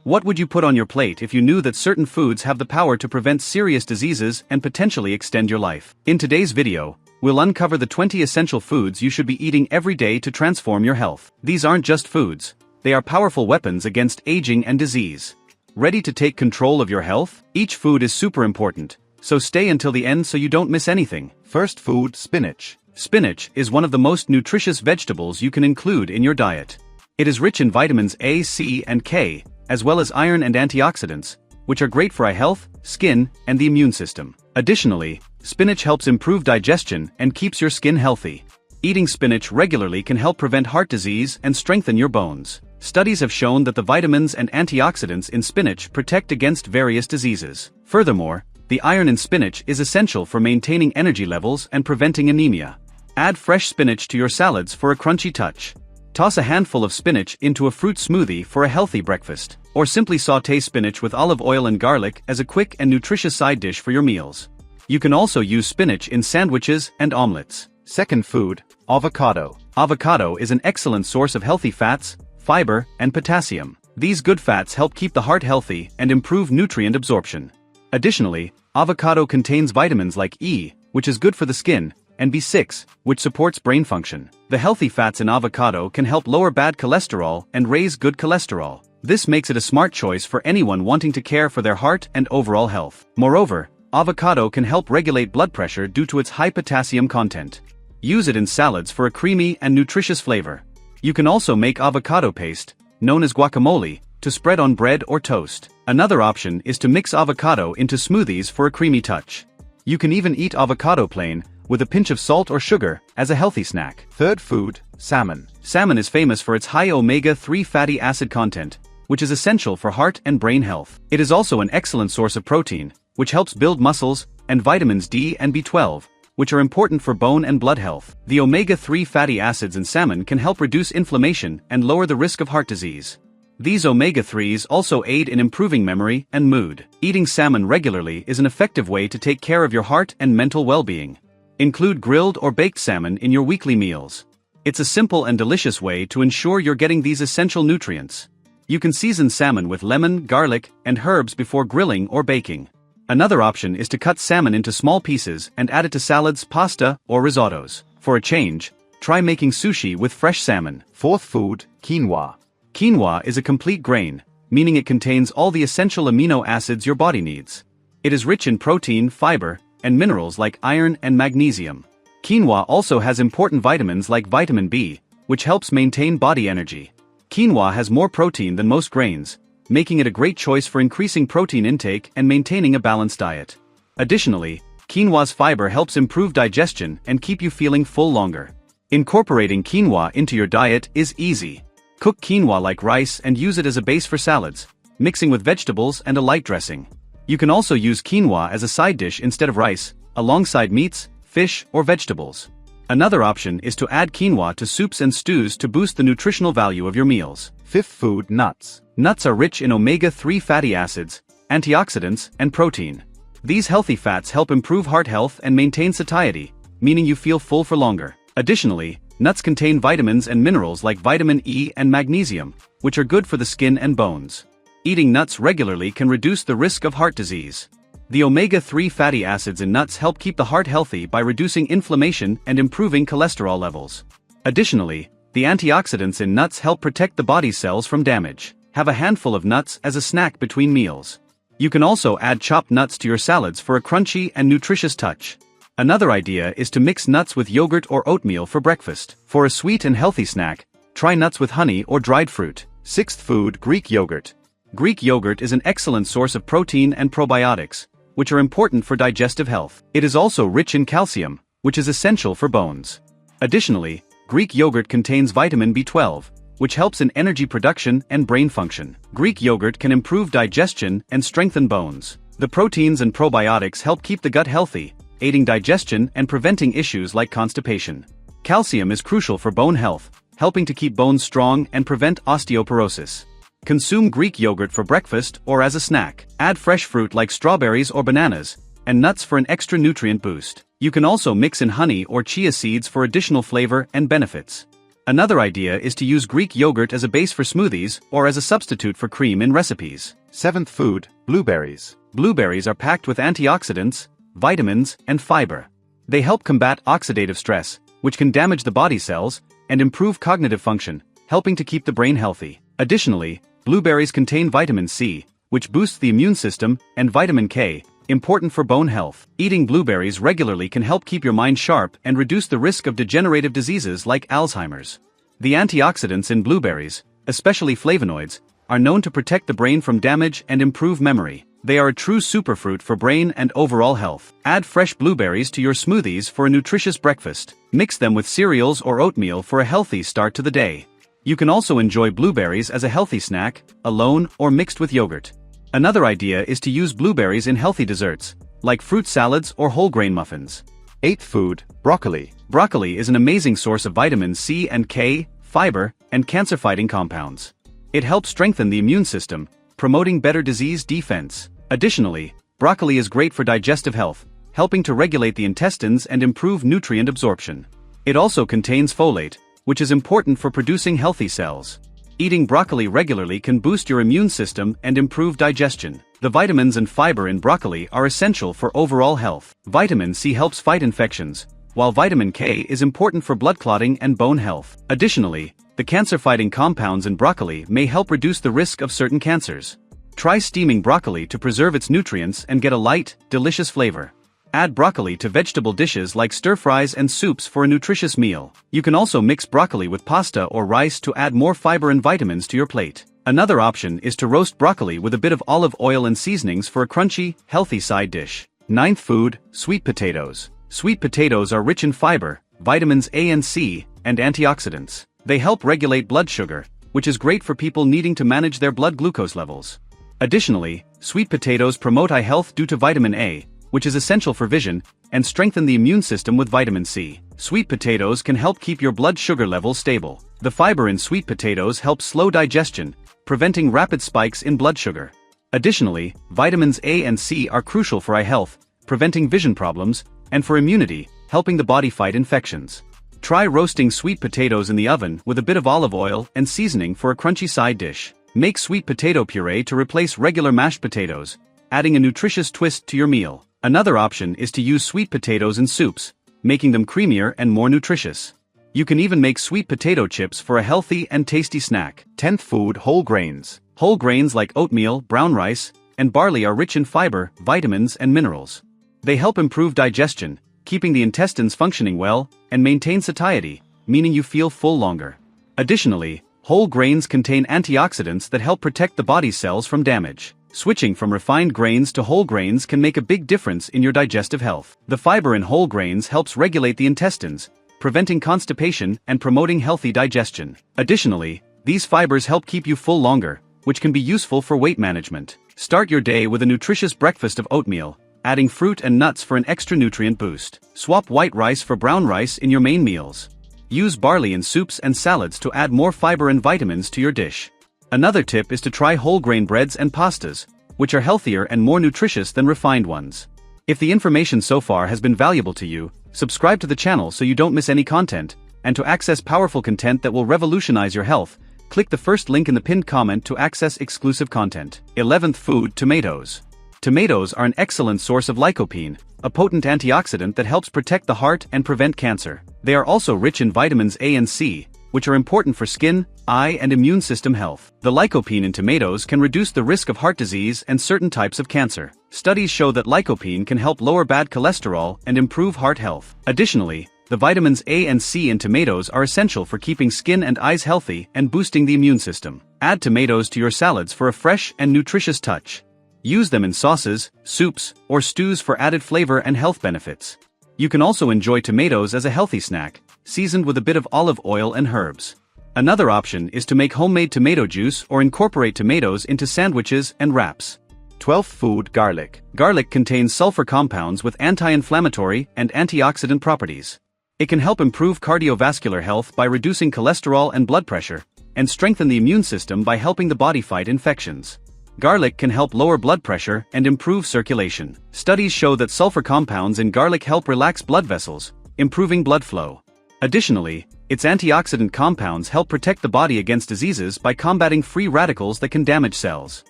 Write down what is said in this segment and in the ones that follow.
What would you put on your plate if you knew that certain foods have the power to prevent serious diseases and potentially extend your life? In today's video, we'll uncover the 20 essential foods you should be eating every day to transform your health. These aren't just foods, they are powerful weapons against aging and disease. Ready to take control of your health? Each food is super important, so stay until the end so you don't miss anything. First food, spinach. Spinach is one of the most nutritious vegetables you can include in your diet. It is rich in vitamins A, C, and K, as well as iron and antioxidants, which are great for eye health, skin, and the immune system. Additionally, spinach helps improve digestion and keeps your skin healthy. Eating spinach regularly can help prevent heart disease and strengthen your bones. Studies have shown that the vitamins and antioxidants in spinach protect against various diseases. Furthermore, the iron in spinach is essential for maintaining energy levels and preventing anemia. Add fresh spinach to your salads for a crunchy touch. Toss a handful of spinach into a fruit smoothie for a healthy breakfast, or simply sauté spinach with olive oil and garlic as a quick and nutritious side dish for your meals. You can also use spinach in sandwiches and omelets. Second food, avocado. Avocado is an excellent source of healthy fats, fiber, and potassium. These good fats help keep the heart healthy and improve nutrient absorption. Additionally, avocado contains vitamins like E, which is good for the skin, and B6, which supports brain function. The healthy fats in avocado can help lower bad cholesterol and raise good cholesterol. This makes it a smart choice for anyone wanting to care for their heart and overall health. Moreover, avocado can help regulate blood pressure due to its high potassium content. Use it in salads for a creamy and nutritious flavor. You can also make avocado paste, known as guacamole, to spread on bread or toast. Another option is to mix avocado into smoothies for a creamy touch. You can even eat avocado plain, with a pinch of salt or sugar, as a healthy snack. Third food, salmon. Salmon is famous for its high omega-3 fatty acid content, which is essential for heart and brain health. It is also an excellent source of protein, which helps build muscles, and vitamins D and B12, which are important for bone and blood health. The omega-3 fatty acids in salmon can help reduce inflammation and lower the risk of heart disease. These omega-3s also aid in improving memory and mood. Eating salmon regularly is an effective way to take care of your heart and mental well-being. Include grilled or baked salmon in your weekly meals. It's a simple and delicious way to ensure you're getting these essential nutrients. You can season salmon with lemon, garlic, and herbs before grilling or baking. Another option is to cut salmon into small pieces and add it to salads, pasta, or risottos. For a change, try making sushi with fresh salmon. Fourth food, quinoa. Quinoa is a complete grain, meaning it contains all the essential amino acids your body needs. It is rich in protein, fiber, and minerals like iron and magnesium. Quinoa also has important vitamins like vitamin B, which helps maintain body energy. Quinoa has more protein than most grains, making it a great choice for increasing protein intake and maintaining a balanced diet. Additionally, quinoa's fiber helps improve digestion and keep you feeling full longer. Incorporating quinoa into your diet is easy. Cook quinoa like rice and use it as a base for salads, mixing with vegetables and a light dressing. You can also use quinoa as a side dish instead of rice, alongside meats, fish, or vegetables. Another option is to add quinoa to soups and stews to boost the nutritional value of your meals. Fifth food, nuts. Nuts are rich in omega-3 fatty acids, antioxidants, and protein. These healthy fats help improve heart health and maintain satiety, meaning you feel full for longer. Additionally, nuts contain vitamins and minerals like vitamin E and magnesium, which are good for the skin and bones. Eating nuts regularly can reduce the risk of heart disease. The omega-3 fatty acids in nuts help keep the heart healthy by reducing inflammation and improving cholesterol levels. Additionally, the antioxidants in nuts help protect the body's cells from damage. Have a handful of nuts as a snack between meals. You can also add chopped nuts to your salads for a crunchy and nutritious touch. Another idea is to mix nuts with yogurt or oatmeal for breakfast. For a sweet and healthy snack, try nuts with honey or dried fruit. Sixth food, Greek yogurt. Greek yogurt is an excellent source of protein and probiotics, which are important for digestive health. It is also rich in calcium, which is essential for bones. Additionally, Greek yogurt contains vitamin B12, which helps in energy production and brain function. Greek yogurt can improve digestion and strengthen bones. The proteins and probiotics help keep the gut healthy, aiding digestion and preventing issues like constipation. Calcium is crucial for bone health, helping to keep bones strong and prevent osteoporosis. Consume Greek yogurt for breakfast or as a snack. Add fresh fruit like strawberries or bananas, and nuts for an extra nutrient boost. You can also mix in honey or chia seeds for additional flavor and benefits. Another idea is to use Greek yogurt as a base for smoothies or as a substitute for cream in recipes. 7th food, blueberries. Blueberries are packed with antioxidants, vitamins, and fiber. They help combat oxidative stress, which can damage the body cells, and improve cognitive function, helping to keep the brain healthy. Additionally, blueberries contain vitamin C, which boosts the immune system, and vitamin K, important for bone health. Eating blueberries regularly can help keep your mind sharp and reduce the risk of degenerative diseases like Alzheimer's. The antioxidants in blueberries, especially flavonoids, are known to protect the brain from damage and improve memory. They are a true superfruit for brain and overall health. Add fresh blueberries to your smoothies for a nutritious breakfast. Mix them with cereals or oatmeal for a healthy start to the day. You can also enjoy blueberries as a healthy snack, alone or mixed with yogurt. Another idea is to use blueberries in healthy desserts, like fruit salads or whole grain muffins. 8th food, broccoli. Broccoli is an amazing source of vitamins C and K, fiber, and cancer-fighting compounds. It helps strengthen the immune system, promoting better disease defense. Additionally, broccoli is great for digestive health, helping to regulate the intestines and improve nutrient absorption. It also contains folate, which is important for producing healthy cells. Eating broccoli regularly can boost your immune system and improve digestion. The vitamins and fiber in broccoli are essential for overall health. Vitamin C helps fight infections, while vitamin K is important for blood clotting and bone health. Additionally, the cancer-fighting compounds in broccoli may help reduce the risk of certain cancers. Try steaming broccoli to preserve its nutrients and get a light, delicious flavor. Add broccoli to vegetable dishes like stir-fries and soups for a nutritious meal. You can also mix broccoli with pasta or rice to add more fiber and vitamins to your plate. Another option is to roast broccoli with a bit of olive oil and seasonings for a crunchy, healthy side dish. 9th food, sweet potatoes. Sweet potatoes are rich in fiber, vitamins A and C, and antioxidants. They help regulate blood sugar, which is great for people needing to manage their blood glucose levels. Additionally, sweet potatoes promote eye health due to vitamin A, which is essential for vision, and strengthen the immune system with vitamin C. Sweet potatoes can help keep your blood sugar levels stable. The fiber in sweet potatoes helps slow digestion, preventing rapid spikes in blood sugar. Additionally, vitamins A and C are crucial for eye health, preventing vision problems, and for immunity, helping the body fight infections. Try roasting sweet potatoes in the oven with a bit of olive oil and seasoning for a crunchy side dish. Make sweet potato puree to replace regular mashed potatoes, adding a nutritious twist to your meal. Another option is to use sweet potatoes in soups, making them creamier and more nutritious. You can even make sweet potato chips for a healthy and tasty snack. 10th food, whole grains. Whole grains like oatmeal, brown rice, and barley are rich in fiber, vitamins, and minerals. They help improve digestion, keeping the intestines functioning well, and maintain satiety, meaning you feel full longer. Additionally, whole grains contain antioxidants that help protect the body's cells from damage. Switching from refined grains to whole grains can make a big difference in your digestive health. The fiber in whole grains helps regulate the intestines, preventing constipation and promoting healthy digestion. Additionally, these fibers help keep you full longer, which can be useful for weight management. Start your day with a nutritious breakfast of oatmeal, adding fruit and nuts for an extra nutrient boost. Swap white rice for brown rice in your main meals. Use barley in soups and salads to add more fiber and vitamins to your dish. Another tip is to try whole grain breads and pastas, which are healthier and more nutritious than refined ones. If the information so far has been valuable to you, subscribe to the channel so you don't miss any content, and to access powerful content that will revolutionize your health, click the first link in the pinned comment to access exclusive content. 11th food, tomatoes. Tomatoes are an excellent source of lycopene, a potent antioxidant that helps protect the heart and prevent cancer. They are also rich in vitamins A and C, which are important for skin, eye, and immune system health. The lycopene in tomatoes can reduce the risk of heart disease and certain types of cancer. Studies show that lycopene can help lower bad cholesterol and improve heart health. Additionally, the vitamins A and C in tomatoes are essential for keeping skin and eyes healthy and boosting the immune system. Add tomatoes to your salads for a fresh and nutritious touch. Use them in sauces, soups, or stews for added flavor and health benefits. You can also enjoy tomatoes as a healthy snack, seasoned with a bit of olive oil and herbs. Another option is to make homemade tomato juice or incorporate tomatoes into sandwiches and wraps. 12th food, garlic. Garlic contains sulfur compounds with anti-inflammatory and antioxidant properties. It can help improve cardiovascular health by reducing cholesterol and blood pressure, and strengthen the immune system by helping the body fight infections. Garlic can help lower blood pressure and improve circulation. Studies show that sulfur compounds in garlic help relax blood vessels, improving blood flow. Additionally, Its antioxidant compounds help protect the body against diseases by combating free radicals that can damage cells.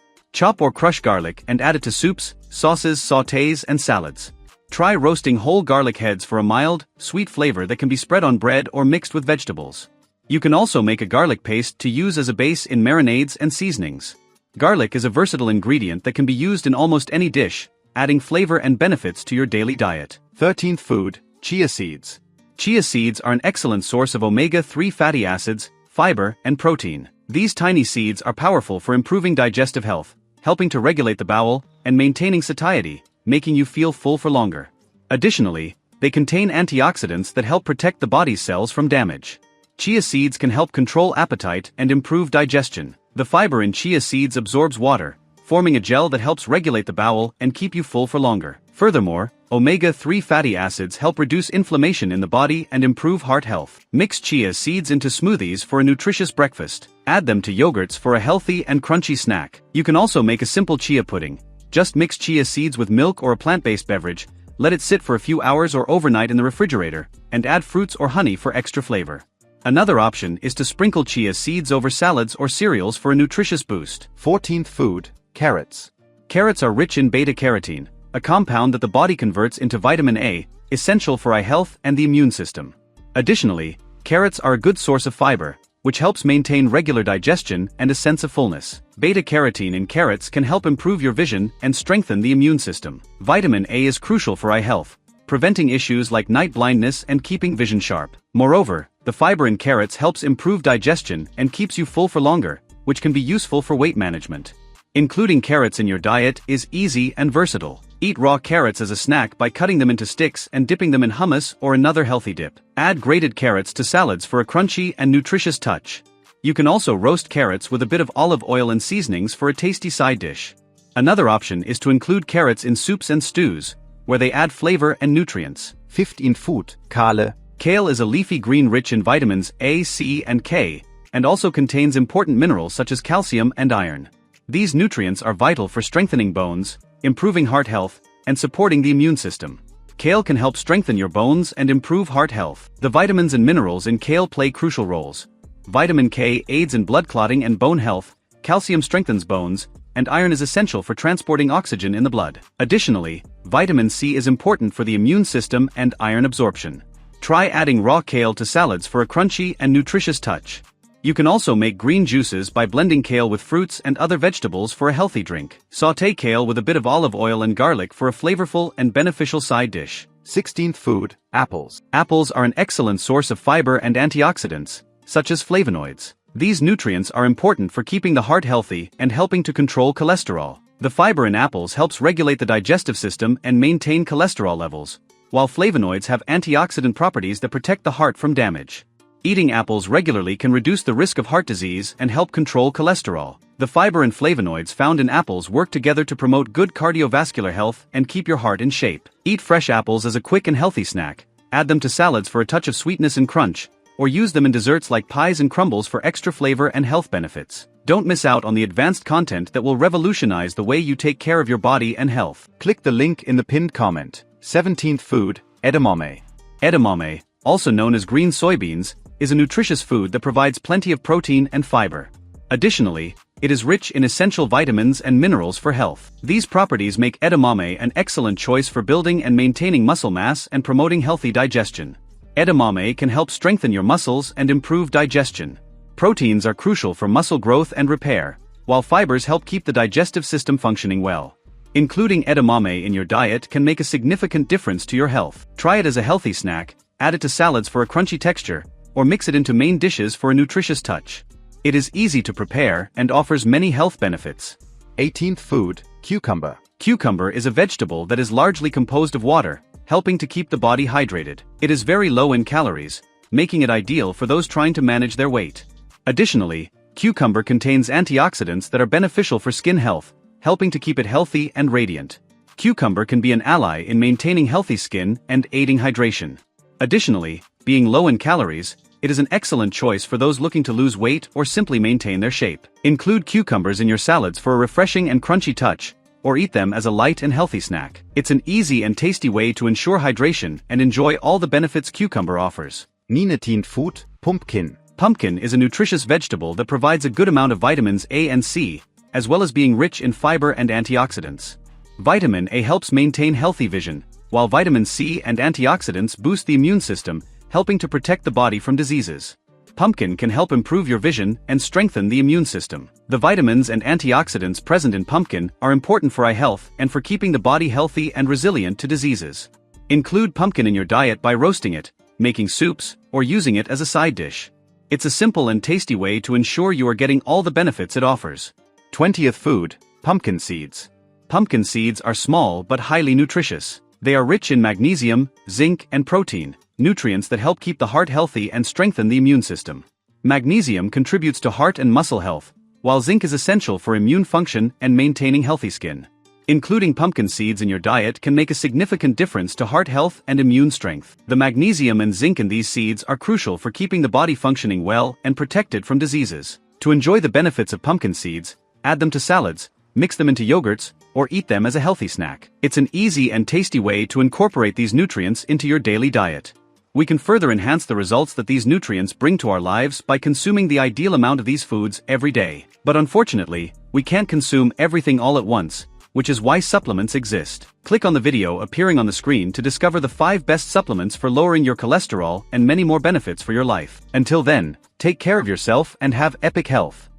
Chop or crush garlic and add it to soups, sauces, sautés, and salads. Try roasting whole garlic heads for a mild, sweet flavor that can be spread on bread or mixed with vegetables. You can also make a garlic paste to use as a base in marinades and seasonings. Garlic is a versatile ingredient that can be used in almost any dish, adding flavor and benefits to your daily diet. 13th food, chia seeds. Chia seeds are an excellent source of omega-3 fatty acids, fiber, and protein. These tiny seeds are powerful for improving digestive health, helping to regulate the bowel, and maintaining satiety, making you feel full for longer. Additionally, they contain antioxidants that help protect the body's cells from damage. Chia seeds can help control appetite and improve digestion. The fiber in chia seeds absorbs water, forming a gel that helps regulate the bowel and keep you full for longer. Furthermore, omega-3 fatty acids help reduce inflammation in the body and improve heart health. Mix chia seeds into smoothies for a nutritious breakfast. Add them to yogurts for a healthy and crunchy snack. You can also make a simple chia pudding. Just mix chia seeds with milk or a plant-based beverage, let it sit for a few hours or overnight in the refrigerator, and add fruits or honey for extra flavor. Another option is to sprinkle chia seeds over salads or cereals for a nutritious boost. 14th food, carrots. Carrots are rich in beta-carotene, a compound that the body converts into vitamin A, essential for eye health and the immune system. Additionally, carrots are a good source of fiber, which helps maintain regular digestion and a sense of fullness. Beta-carotene in carrots can help improve your vision and strengthen the immune system. Vitamin A is crucial for eye health, preventing issues like night blindness and keeping vision sharp. Moreover, the fiber in carrots helps improve digestion and keeps you full for longer, which can be useful for weight management. Including carrots in your diet is easy and versatile. Eat raw carrots as a snack by cutting them into sticks and dipping them in hummus or another healthy dip. Add grated carrots to salads for a crunchy and nutritious touch. You can also roast carrots with a bit of olive oil and seasonings for a tasty side dish. Another option is to include carrots in soups and stews, where they add flavor and nutrients. 15th food, kale. Kale is a leafy green rich in vitamins A, C, and K, and also contains important minerals such as calcium and iron. These nutrients are vital for strengthening bones, improving heart health, and supporting the immune system. Kale can help strengthen your bones and improve heart health. The vitamins and minerals in kale play crucial roles. Vitamin K aids in blood clotting and bone health, calcium strengthens bones, and iron is essential for transporting oxygen in the blood. Additionally, vitamin C is important for the immune system and iron absorption. Try adding raw kale to salads for a crunchy and nutritious touch. You can also make green juices by blending kale with fruits and other vegetables for a healthy drink. Sauté kale with a bit of olive oil and garlic for a flavorful and beneficial side dish. 16th food, apples. Apples are an excellent source of fiber and antioxidants, such as flavonoids. These nutrients are important for keeping the heart healthy and helping to control cholesterol. The fiber in apples helps regulate the digestive system and maintain cholesterol levels, while flavonoids have antioxidant properties that protect the heart from damage. Eating apples regularly can reduce the risk of heart disease and help control cholesterol. The fiber and flavonoids found in apples work together to promote good cardiovascular health and keep your heart in shape. Eat fresh apples as a quick and healthy snack, add them to salads for a touch of sweetness and crunch, or use them in desserts like pies and crumbles for extra flavor and health benefits. Don't miss out on the advanced content that will revolutionize the way you take care of your body and health. Click the link in the pinned comment. 17th food, edamame. Edamame, also known as green soybeans, is a nutritious food that provides plenty of protein and fiber. Additionally, it is rich in essential vitamins and minerals for health. These properties make edamame an excellent choice for building and maintaining muscle mass and promoting healthy digestion. Edamame can help strengthen your muscles and improve digestion. Proteins are crucial for muscle growth and repair, while fibers help keep the digestive system functioning well. Including edamame in your diet can make a significant difference to your health. Try it as a healthy snack, add it to salads for a crunchy texture, or mix it into main dishes for a nutritious touch. It is easy to prepare and offers many health benefits. 18th food, cucumber. Cucumber is a vegetable that is largely composed of water, helping to keep the body hydrated. It is very low in calories, making it ideal for those trying to manage their weight. Additionally, cucumber contains antioxidants that are beneficial for skin health, helping to keep it healthy and radiant. Cucumber can be an ally in maintaining healthy skin and aiding hydration. Additionally, being low in calories, it is an excellent choice for those looking to lose weight or simply maintain their shape. Include cucumbers in your salads for a refreshing and crunchy touch, or eat them as a light and healthy snack. It's an easy and tasty way to ensure hydration and enjoy all the benefits cucumber offers. 19th food, Pumpkin. Pumpkin is a nutritious vegetable that provides a good amount of vitamins A and C, as well as being rich in fiber and antioxidants. Vitamin A helps maintain healthy vision, while vitamin C and antioxidants boost the immune system, helping to protect the body from diseases. Pumpkin can help improve your vision and strengthen the immune system. The vitamins and antioxidants present in pumpkin are important for eye health and for keeping the body healthy and resilient to diseases. Include pumpkin in your diet by roasting it, making soups, or using it as a side dish. It's a simple and tasty way to ensure you are getting all the benefits it offers. 20th food, pumpkin seeds. Pumpkin seeds are small but highly nutritious. They are rich in magnesium, zinc, and protein, nutrients that help keep the heart healthy and strengthen the immune system. Magnesium contributes to heart and muscle health, while zinc is essential for immune function and maintaining healthy skin. Including pumpkin seeds in your diet can make a significant difference to heart health and immune strength. The magnesium and zinc in these seeds are crucial for keeping the body functioning well and protected from diseases. To enjoy the benefits of pumpkin seeds, add them to salads, mix them into yogurts, or eat them as a healthy snack. It's an easy and tasty way to incorporate these nutrients into your daily diet. We can further enhance the results that these nutrients bring to our lives by consuming the ideal amount of these foods every day. But unfortunately, we can't consume everything all at once, which is why supplements exist. Click on the video appearing on the screen to discover the 5 best supplements for lowering your cholesterol and many more benefits for your life. Until then, take care of yourself and have epic health.